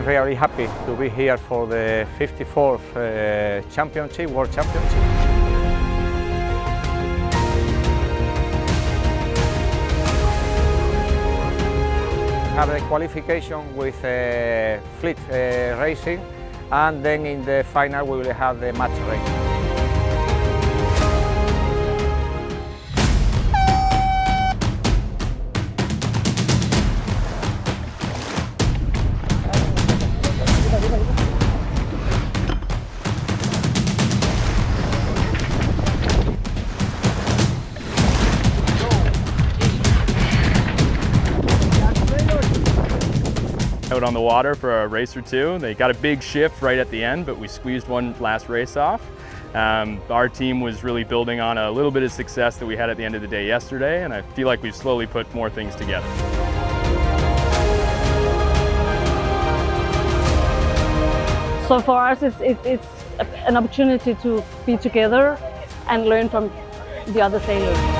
really happy to be here for the 54th championship, World Championship. Have the qualification with fleet racing, and then in the final we will have the match race. Out on the water for a race or two. They got a big shift right at the end, but we squeezed one last race off. Our team was really building on a little bit of success that we had at the end of the day yesterday, and I feel like we've slowly put more things together. So for us, it's an opportunity to be together and learn from the other sailors.